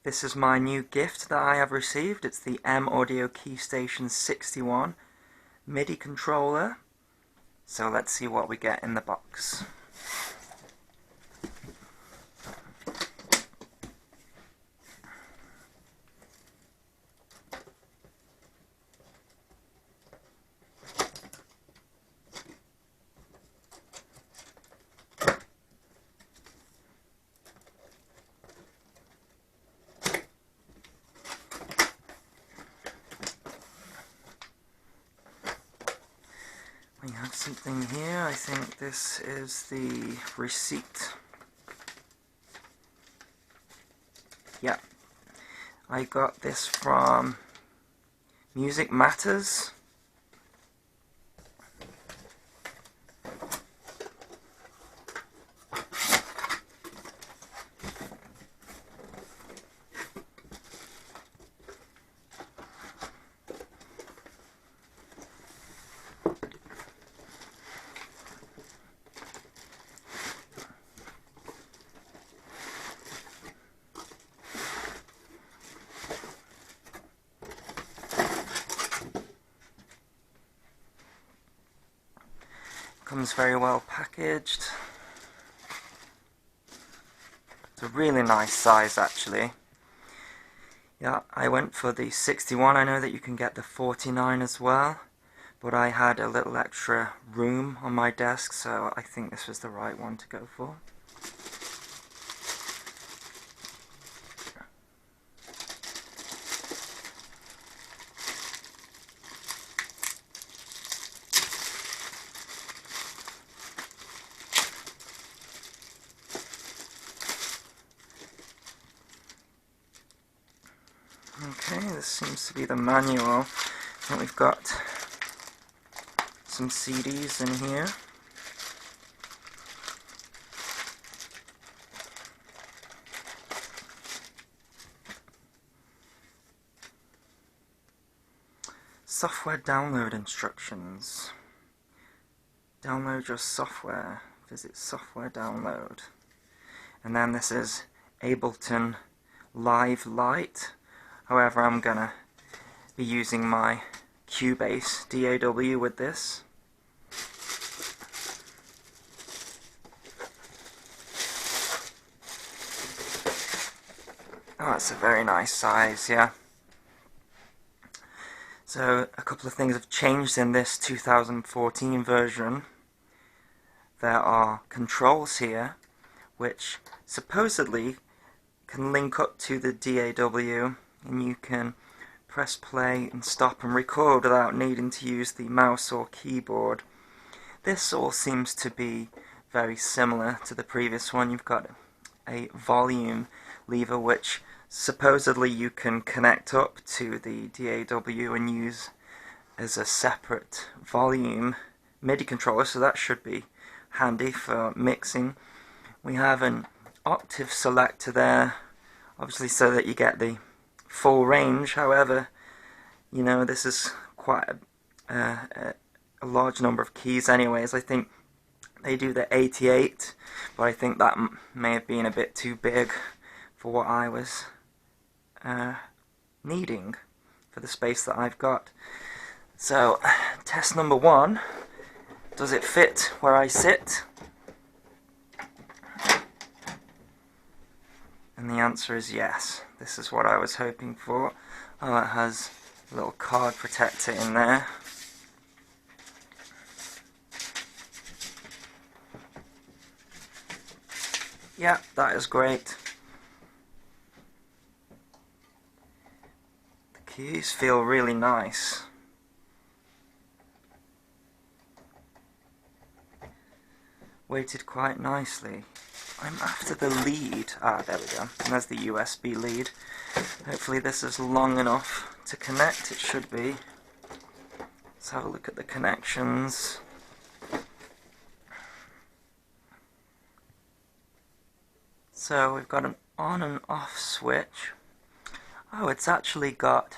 This is my new gift that I have received. It's the M Audio Keystation 61 MIDI controller. So let's see what we get in the box. We have something here. I think this is the receipt. Yeah, I got this from Music Matters. Comes very well packaged. It's a really nice size actually. Yeah, I went for the 61. I know that you can get the 49 as well, but I had a little extra room on my desk, so I think this was the right one to go for. Okay, this seems to be the manual. And we've got some CDs in here. Software download instructions. Download your software. Visit software download. And then this is Ableton Live Lite. However, I'm gonna be using my Cubase DAW with this. Oh, that's a very nice size, yeah. So, a couple of things have changed in this 2014 version. There are controls here, which supposedly can link up to the DAW, and you can press play and stop and record without needing to use the mouse or keyboard. This all seems to be very similar to the previous one. You've got a volume lever which supposedly you can connect up to the DAW and use as a separate volume MIDI controller, so that should be handy for mixing. We have an octave selector there, obviously so that you get the full range. However, you know, this is quite a large number of keys anyways. I think they do the 88, but I think that may have been a bit too big for what I was needing for the space that I've got. So, test number one, does it fit where I sit? And the answer is yes. This is what I was hoping for. Oh, it has a little card protector in there. Yeah, that is great. The keys feel really nice. Weighted quite nicely. I'm after the lead. Ah, there we go. And there's the USB lead. Hopefully this is long enough to connect. It should be. Let's have a look at the connections. So we've got an on and off switch. Oh, it's actually got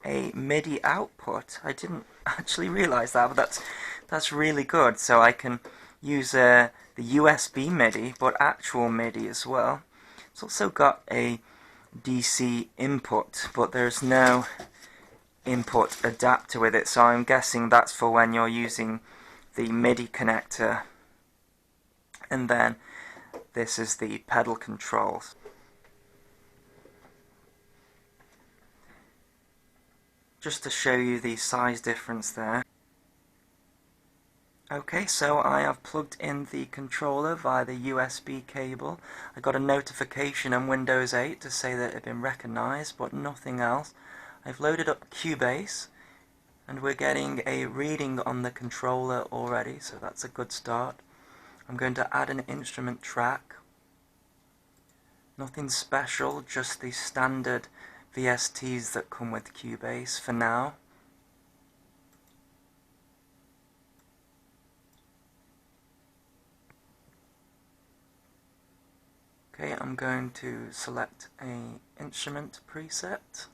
a MIDI output. I didn't actually realize that, but that's really good. So I can use the USB MIDI, but actual MIDI as well. It's also got a DC input, but there's no input adapter with it, so I'm guessing that's for when you're using the MIDI connector. And then this is the pedal controls. Just to show you the size difference there. Okay, so I have plugged in the controller via the USB cable. I got a notification on Windows 8 to say that it had been recognized, but nothing else. I've loaded up Cubase, and we're getting a reading on the controller already, so that's a good start. I'm going to add an instrument track. Nothing special, just the standard VSTs that come with Cubase for now. Okay, I'm going to select a instrument preset.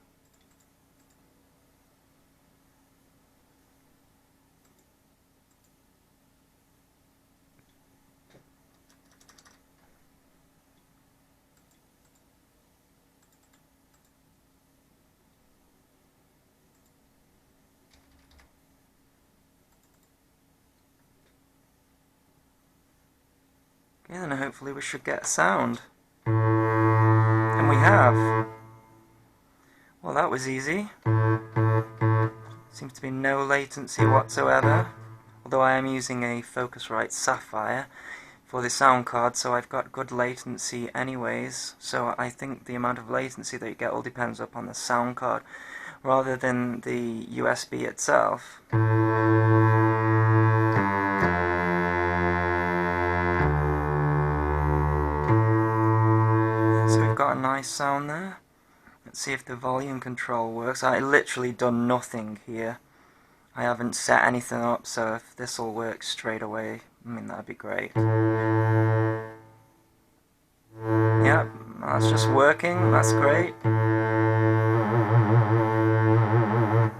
Okay, then hopefully we should get a sound. And we have. Well, that was easy. Seems to be no latency whatsoever. Although I am using a Focusrite Sapphire for the sound card, so I've got good latency anyways. So I think the amount of latency that you get all depends upon the sound card rather than the USB itself. So we've got a nice sound there. Let's see if the volume control works. I literally done nothing here. I haven't set anything up, so if this all works straight away, I mean, that'd be great. Yep, that's just working, that's great.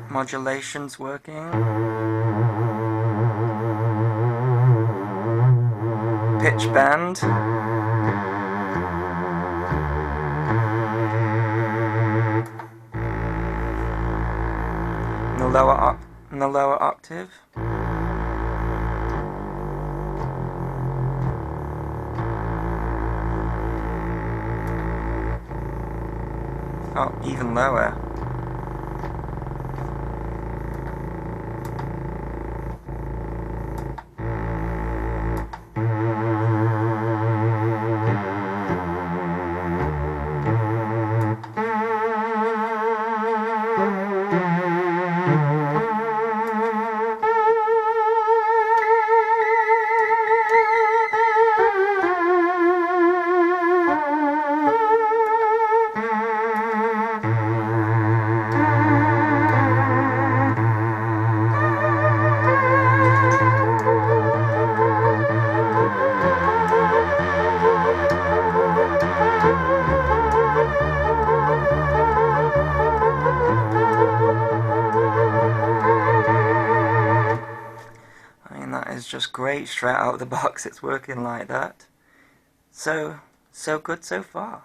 Modulation's working. Pitch bend. In the lower octave. Oh, even lower. Just great straight out of the box. It's working like that. So good so far.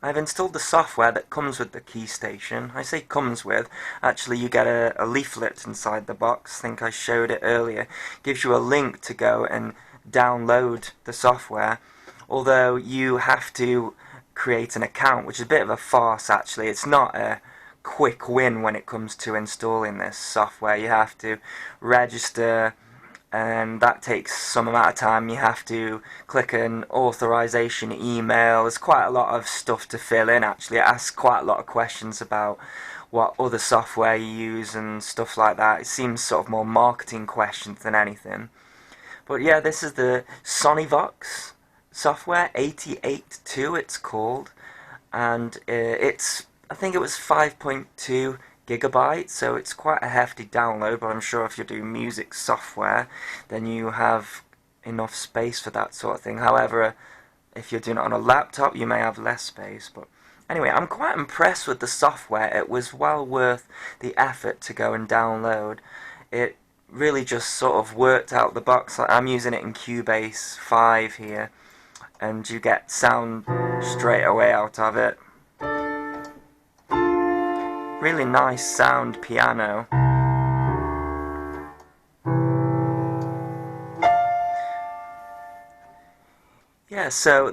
I've installed the software that comes with the keystation. I say comes with, actually you get a leaflet inside the box. I think I showed it earlier. Gives you a link to go and download the software, although you have to create an account, which is a bit of a farce actually. It's not a quick win when it comes to installing this software. You have to register, and that takes some amount of time. You have to click an authorization email. There's quite a lot of stuff to fill in actually. It asks quite a lot of questions about what other software you use and stuff like that. It seems sort of more marketing questions than anything. But yeah, this is the Sonyvox software, 88.2 it's called, and I think it was 5.2 gigabytes, so it's quite a hefty download, but I'm sure if you do music software then you have enough space for that sort of thing. However, if you're doing it on a laptop you may have less space. But anyway, I'm quite impressed with the software. It was well worth the effort to go and download. It really just sort of worked out the box. I'm using it in Cubase 5 here, and you get sound straight away out of it. really nice sound piano. Yeah, so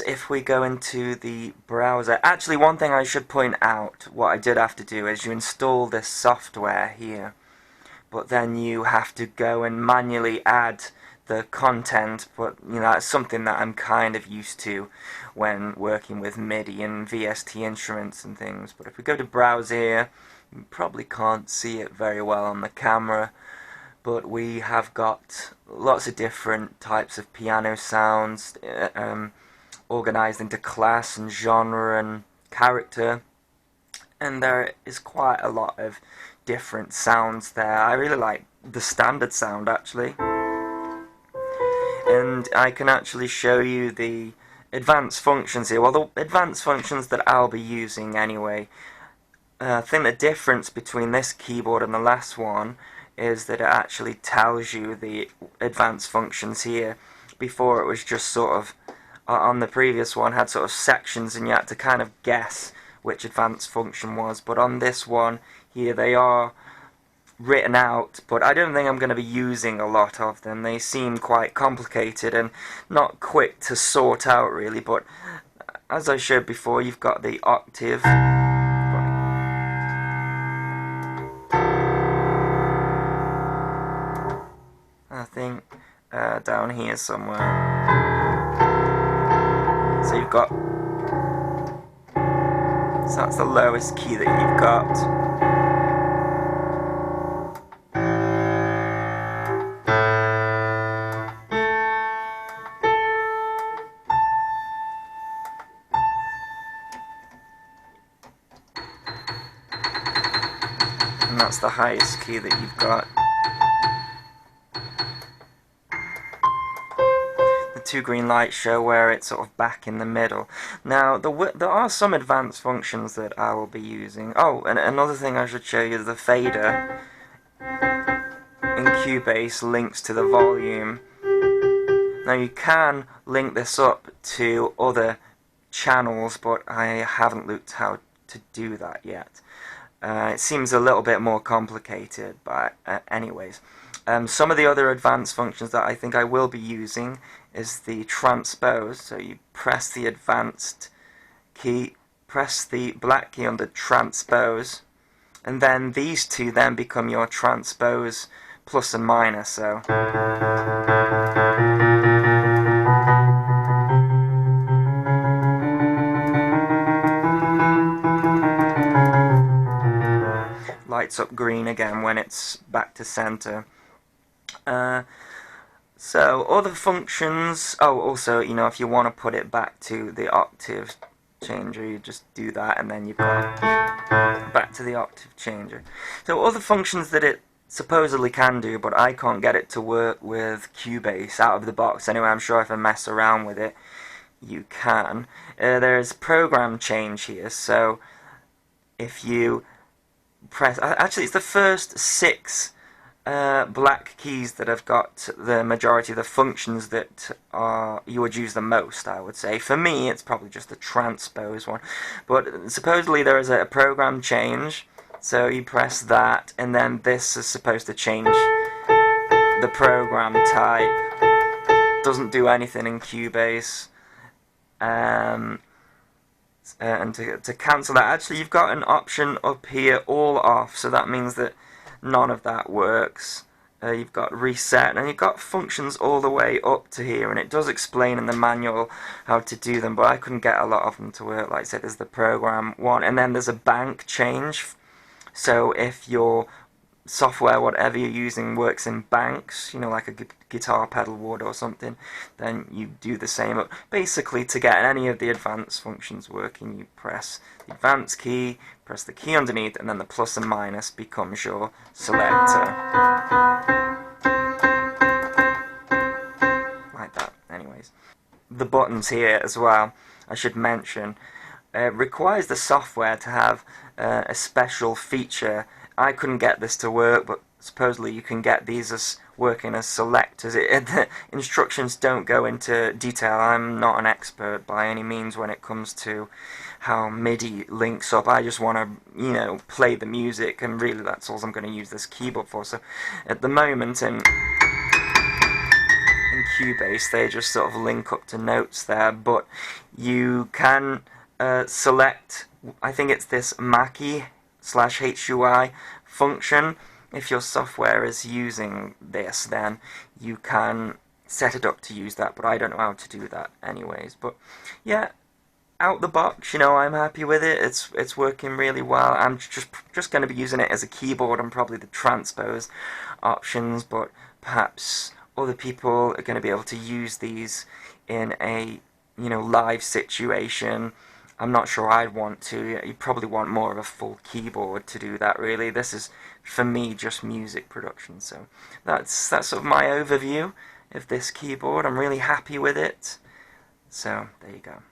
if we go into the browser, actually one thing I should point out, what I did have to do is you install this software here, but then you have to go and manually add the content, but that's something that I'm kind of used to when working with MIDI and VST instruments and things. But if we go to browse here, you probably can't see it very well on the camera, but we have got lots of different types of piano sounds organized into class and genre and character, and there is quite a lot of different sounds there. I really like the standard sound actually, and I can actually show you the advanced functions here. Well, the advanced functions that I'll be using anyway. I think the difference between this keyboard and the last one is that it actually tells you the advanced functions here. Before it was just sort of, on the previous one had sort of sections and you had to kind of guess which advanced function was, but on this one here they are written out, but I don't think I'm going to be using a lot of them. They seem quite complicated and not quick to sort out really, but as I showed before, you've got the octave. I think down here somewhere. So you've got, so that's the lowest key that you've got. And that's the highest key that you've got. Two green lights show where it's sort of back in the middle. Now, there are some advanced functions that I will be using. Oh, and another thing I should show you, the fader in Cubase links to the volume. Now, you can link this up to other channels, but I haven't looked how to do that yet. It seems a little bit more complicated, but anyways. Some of the other advanced functions that I think I will be using is the transpose. So you press the advanced key, press the black key under transpose, and then these two then become your transpose plus and minus. So lights up green again when it's back to center. So other functions, oh also, if you want to put it back to the octave changer, you just do that and then you've got back to the octave changer. So other functions that it supposedly can do, but I can't get it to work with Cubase out of the box. Anyway, I'm sure if I mess around with it, you can. There's program change here, so if you press, actually it's the first 6 black keys that have got the majority of the functions that you would use the most, I would say. For me, it's probably just the transpose one. But supposedly there is a program change, so you press that, and then this is supposed to change the program type. Doesn't do anything in Cubase. And to cancel that, actually you've got an option up here, all off, so that means that none of that works. You've got reset, and you've got functions all the way up to here, and it does explain in the manual how to do them, but I couldn't get a lot of them to work. Like I said, there's the program one, and then there's a bank change. So if your software, whatever you're using, works in banks, like a guitar pedal would or something, then you do the same. But basically, to get any of the advanced functions working, you press the advanced key, press the key underneath, and then the plus and minus becomes your selector. Like that, anyways. The buttons here as well, I should mention, requires the software to have a special feature. I couldn't get this to work, but supposedly you can get these as working as selectors. The instructions don't go into detail. I'm not an expert by any means when it comes to how MIDI links up. I just want to, you know, play the music, and really that's all I'm going to use this keyboard for. So at the moment in Cubase they just sort of link up to notes there, but you can select, I think it's this Mackie/HUI function. If your software is using this, then you can set it up to use that, but I don't know how to do that anyways. But yeah, out the box, you know, I'm happy with it. It's working really well. I'm just going to be using it as a keyboard and probably the transpose options, but perhaps other people are going to be able to use these in a, you know, live situation. I'm not sure I'd want to. You probably want more of a full keyboard to do that, really. This is, for me, just music production. So that's sort of my overview of this keyboard. I'm really happy with it. So there you go.